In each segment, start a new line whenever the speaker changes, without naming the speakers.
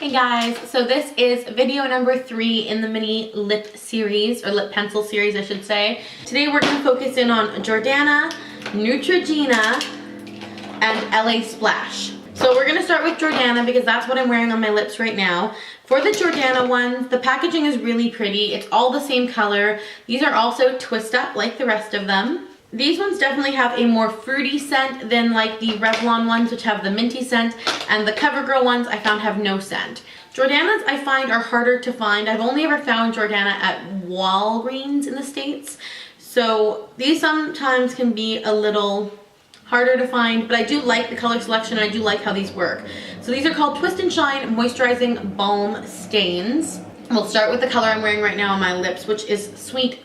Hey guys, so this is video number 3 in the mini lip series, or lip pencil series I should say. Today we're going to focus in on Jordana, Nutrogena, and LA Splash. So we're going to start with Jordana because that's what I'm wearing on my lips right now. For the Jordana ones, the packaging is really pretty. It's all the same color. These are also twist up like the rest of them. These ones definitely have a more fruity scent than like the Revlon ones, which have the minty scent, and the CoverGirl ones I found have no scent. Jordana's I find are harder to find. I've only ever found Jordana at Walgreens in the States, so these sometimes can be a little harder to find, but I do like the color selection and I do like how these work. So these are called Twist and Shine Moisturizing Balm Stains. We'll start with the color I'm wearing right now on my lips, which is sweet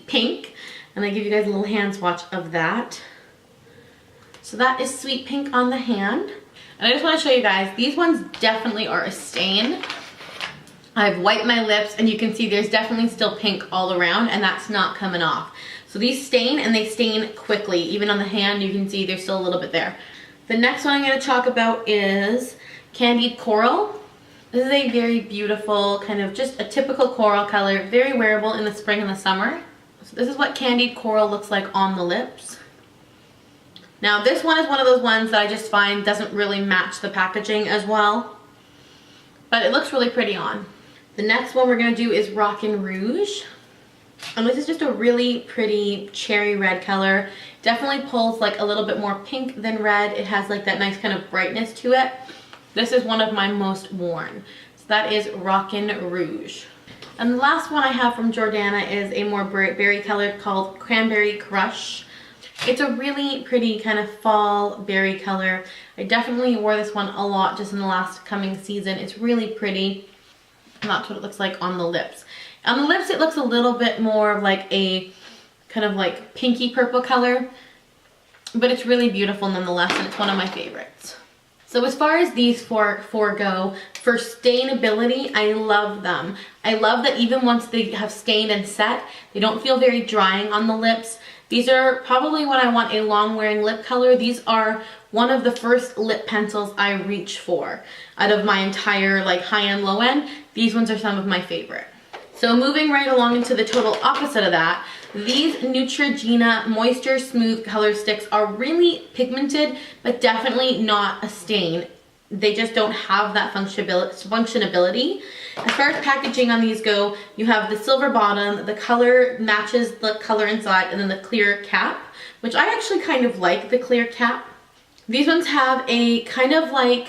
pink. And I give you guys a little hand swatch of that. So that is sweet pink on the hand. And I just want to show you guys, these ones definitely are a stain. I've wiped my lips and you can see there's definitely still pink all around and that's not coming off. So these stain and they stain quickly. Even on the hand you can see there's still a little bit there. The next one I'm going to talk about is Candied Coral. This is a very beautiful, kind of just a typical coral color, very wearable in the spring and the summer. So this is what Candied Coral looks like on the lips. Now this one is one of those ones that I just find doesn't really match the packaging as well, but it looks really pretty on. The next one we're going to do is Rockin' Rouge. And this is just a really pretty cherry red color. Definitely pulls like a little bit more pink than red. It has like that nice kind of brightness to it. This is one of my most worn. So that is Rockin' Rouge. And the last one I have from Jordana is a more berry color called Cranberry Crush. It's a really pretty kind of fall berry color. I definitely wore this one a lot just in the last coming season. It's really pretty. And that's what it looks like on the lips. On the lips it looks a little bit more of like a kind of like pinky purple color. But it's really beautiful nonetheless and it's one of my favorites. So as far as these four go, for stainability, I love them. I love that even once they have stained and set, they don't feel very drying on the lips. These are probably when I want a long wearing lip color. These are one of the first lip pencils I reach for. Out of my entire like high end, low end, these ones are some of my favorite. So moving right along into the total opposite of that, these Nutrogena Moisture Smooth Color Sticks are really pigmented, but definitely not a stain. They just don't have that functionability. As far as packaging on these go, you have the silver bottom, the color matches the color inside, and then the clear cap, which I actually kind of like the clear cap. These ones have a kind of like,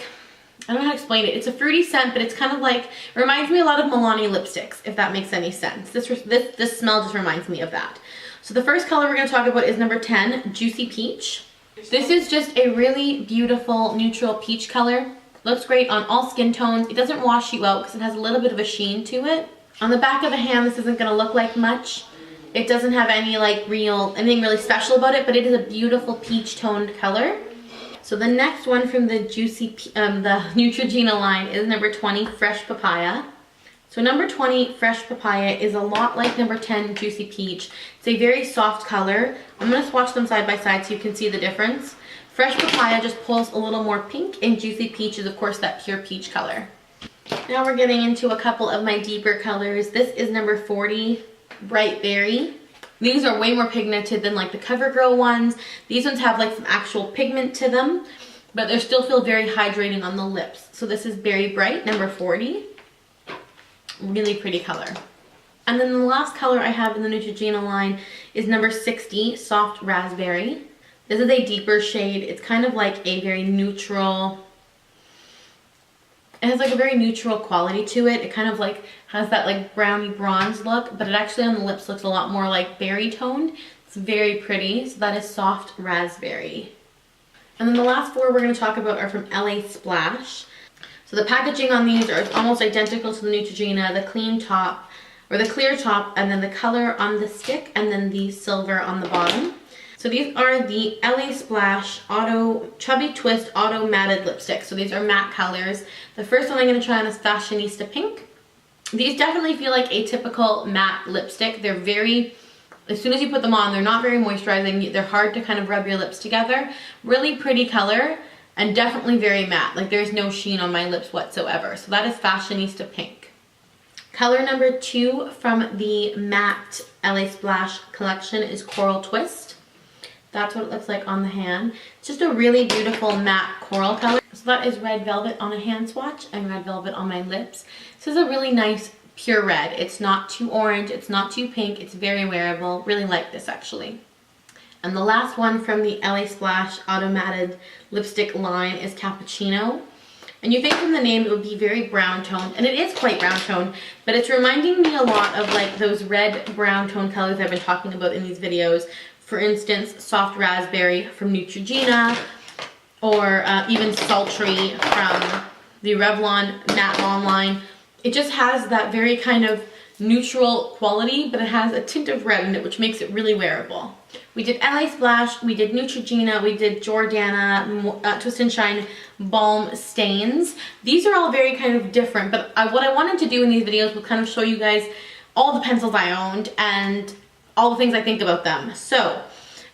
I don't know how to explain it. It's a fruity scent, but it's kind of like, it reminds me a lot of Milani lipsticks, if that makes any sense. This smell just reminds me of that. So the first color we're going to talk about is number 10, Juicy Peach. This is just a really beautiful neutral peach color. Looks great on all skin tones. It doesn't wash you out because it has a little bit of a sheen to it. On the back of the hand, this isn't going to look like much. It doesn't have any like anything really special about it, but it is a beautiful peach toned color. So the next one from the the Nutrogena line is number 20, Fresh Papaya. So number 20, Fresh Papaya, is a lot like number 10, Juicy Peach. It's a very soft color. I'm going to swatch them side by side so you can see the difference. Fresh Papaya just pulls a little more pink, and Juicy Peach is of course that pure peach color. Now we're getting into a couple of my deeper colors. This is number 40, Bright Berry. These are way more pigmented than like the CoverGirl ones. These ones have like some actual pigment to them, but they still feel very hydrating on the lips. So this is Berry Bright, number 40. Really pretty color. And then the last color I have in the Neutrogena line is number 60, Soft Raspberry. This is a deeper shade. It's kind of like a very neutral, it has like a very neutral quality to it. It kind of like has that like browny bronze look, but it actually on the lips looks a lot more like berry toned. It's very pretty. So that is Soft Raspberry. And then the last four we're going to talk about are from LA Splash. So the packaging on these are almost identical to the Neutrogena, the clean top or the clear top, and then the color on the stick, and then the silver on the bottom. So these are the LA Splash Chubby Twist Auto Matted Lipsticks. So these are matte colors. The first one I'm going to try on is Fashionista Pink. These definitely feel like a typical matte lipstick. They're very, as soon as you put them on, they're not very moisturizing. They're hard to kind of rub your lips together. Really pretty color. and definitely very matte. Like there's no sheen on my lips whatsoever. So that is Fashionista Pink. Color number 2 from the matte LA Splash collection is Coral Twist. That's what it looks like on the hand. It's just a really beautiful matte coral color. So that is Red Velvet on a hand swatch and Red Velvet on my lips. This is a really nice pure red. It's not too orange, it's not too pink, it's very wearable. Really like this actually. And the last one from the LA Splash Auto Matted lipstick line is Cappuccino. And you think from the name it would be very brown toned, and it is quite brown toned, but it's reminding me a lot of like those red brown tone colors I've been talking about in these videos. For instance, Soft Raspberry from Nutrogena, or even Sultry from the Revlon Matte Lawn line. It just has that very kind of neutral quality, but it has a tint of red in it, which makes it really wearable. We did LA Splash, we did Nutrogena, we did Jordana, Twist and Shine Balm Stains. These are all very kind of different, but what I wanted to do in these videos was kind of show you guys all the pencils I owned and all the things I think about them. So,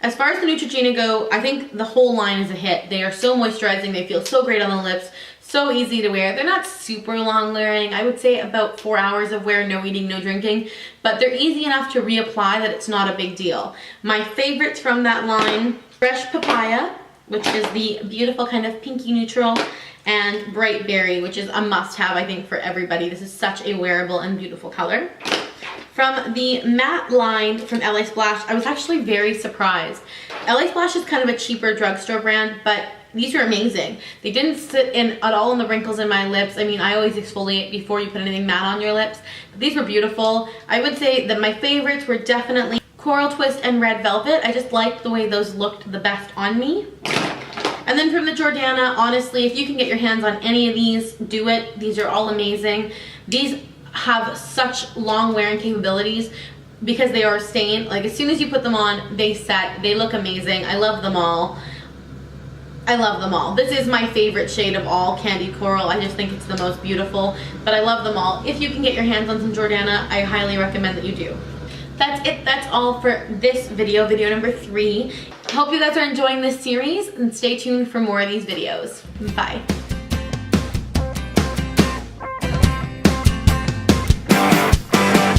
as far as the Neutrogena go, I think the whole line is a hit. They are so moisturizing, they feel so great on the lips, so easy to wear. They're not super long wearing. I would say about 4 hours of wear, no eating, no drinking, but they're easy enough to reapply that it's not a big deal. My favorites from that line, Fresh Papaya, which is the beautiful kind of pinky neutral, and Bright Berry, which is a must-have, I think, for everybody. This is such a wearable and beautiful color. From the matte line from LA Splash, I was actually very surprised. LA Splash is kind of a cheaper drugstore brand, but these are amazing. They didn't sit in at all in the wrinkles in my lips. I mean, I always exfoliate before you put anything matte on your lips. But these were beautiful. I would say that my favorites were definitely Coral Twist and Red Velvet. I just liked the way those looked the best on me. And then from the Jordana, honestly, if you can get your hands on any of these, do it. These are all amazing. These have such long wearing capabilities because they are stained. Like as soon as you put them on, they set. They look amazing. I love them all. I love them all. This is my favorite shade of all, Candy Coral. I just think it's the most beautiful, but I love them all. If you can get your hands on some Jordana, I highly recommend that you do. That's it. That's all for this video, video number 3. Hope you guys are enjoying this series and stay tuned for more of these videos. Bye.